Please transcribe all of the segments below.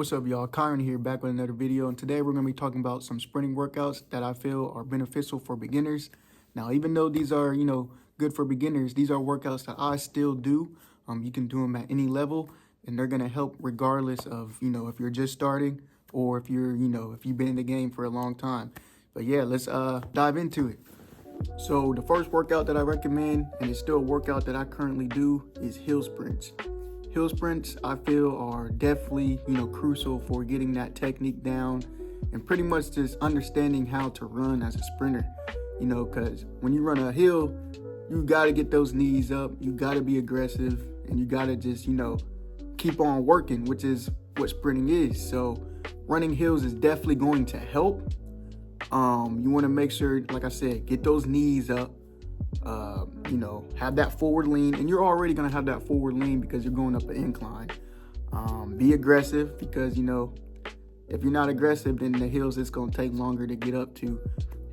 What's up, y'all? Kyron here, back with another video, and today we're going to be talking about some sprinting workouts that I feel are beneficial for beginners. Now, even though these are, good for beginners, these are workouts that I still do. You can do them at any level, and they're going to help regardless of, if you're just starting or if you're, if you've been in the game for a long time. But yeah, let's dive into it. So the first workout that I recommend, and it's still a workout that I currently do, is hill sprints. Hill sprints, I feel, are definitely, crucial for getting that technique down and pretty much just understanding how to run as a sprinter, because when you run a hill, you got to get those knees up, you got to be aggressive, and you got to just, keep on working, which is what sprinting is. So running hills is definitely going to help. You want to make sure, like I said, get those knees up. Have that forward lean, and you're already going to have that forward lean because you're going up an incline. Be aggressive because, if you're not aggressive, then the hills it's going to take longer to get up to.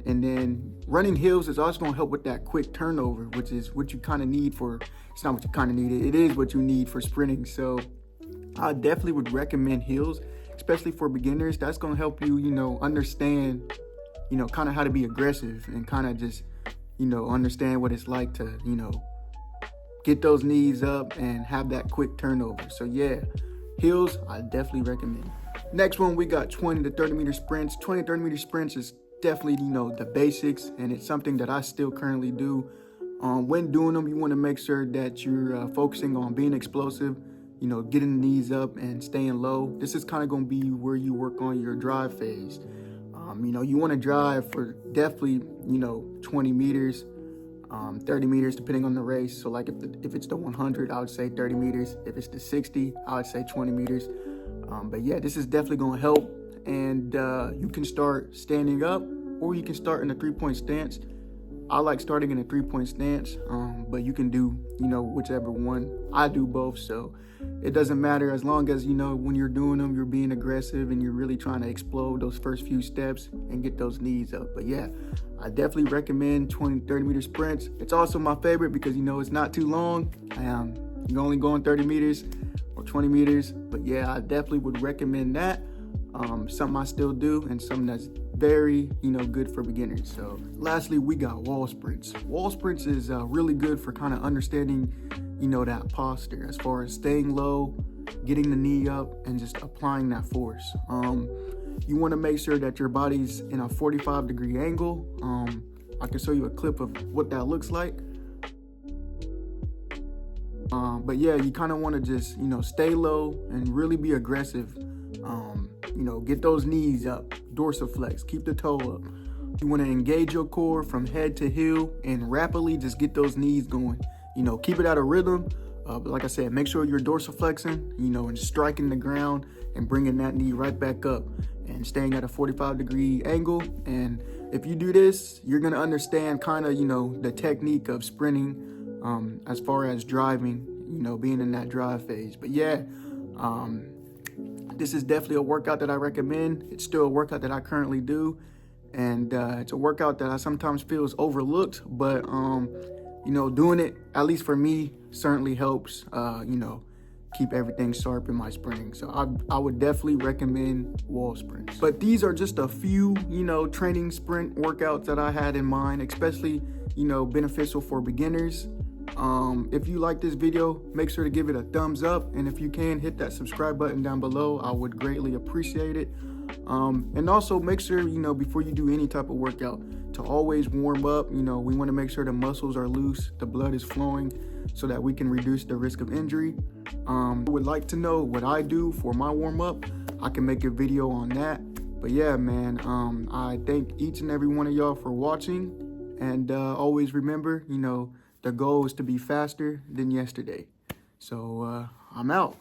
And then running hills is also going to help with that quick turnover, which is what you kind of need for, it's not what you kind of need, it is what you need for sprinting. So I definitely would recommend hills, especially for beginners. That's going to help you, understand, kind of how to be aggressive and kind of just, understand what it's like to, get those knees up and have that quick turnover. So yeah, hills, I definitely recommend. Next one, we got 20 to 30 meter sprints. 20 to 30 meter sprints is definitely, the basics, and it's something that I still currently do. When doing them, you want to make sure that you're focusing on being explosive, getting the knees up and staying low. This is kind of going to be where you work on your drive phase. You want to drive for definitely, 20 meters, 30 meters, depending on the race. So like if it's the 100, I would say 30 meters. If it's the 60, I would say 20 meters. But yeah, this is definitely going to help. And you can start standing up, or you can start in a 3-point stance. I like starting in a 3-point stance, but you can do, whichever one. I do both, so it doesn't matter as long as, when you're doing them, you're being aggressive and you're really trying to explode those first few steps and get those knees up. But yeah, I definitely recommend 20, 30 meter sprints. It's also my favorite because, it's not too long. You're only going 30 meters or 20 meters. But yeah, I definitely would recommend that. Something I still do and something that's very, good for beginners. So lastly, we got wall sprints. Wall sprints is really good for kind of understanding, that posture as far as staying low, getting the knee up, and just applying that force. You want to make sure that your body's in a 45-degree angle. I can show you a clip of what that looks like. But yeah, you kind of want to just, stay low and really be aggressive. Get those knees up, dorsiflex, keep the toe up. You want to engage your core from head to heel and rapidly just get those knees going. Keep it at a rhythm. But like I said, make sure you're dorsiflexing, and striking the ground and bringing that knee right back up and staying at a 45-degree angle. And if you do this, you're going to understand kind of, the technique of sprinting as far as driving, being in that drive phase. But yeah, this is definitely a workout that I recommend. It's still a workout that I currently do. And it's a workout that I sometimes feel is overlooked, but, doing it, at least for me, certainly helps, keep everything sharp in my sprinting. So I would definitely recommend wall sprints. But these are just a few, training sprint workouts that I had in mind, especially, beneficial for beginners. If you like this video, make sure to give it a thumbs up. And if you can, hit that subscribe button down below. I would greatly appreciate it. And also make sure, before you do any type of workout, to always warm up. We want to make sure the muscles are loose, the blood is flowing, so that we can reduce the risk of injury. I would like to know what I do for my warm up. I can make a video on that. But yeah, man, I thank each and every one of y'all for watching. And always remember, the goal is to be faster than yesterday. So I'm out.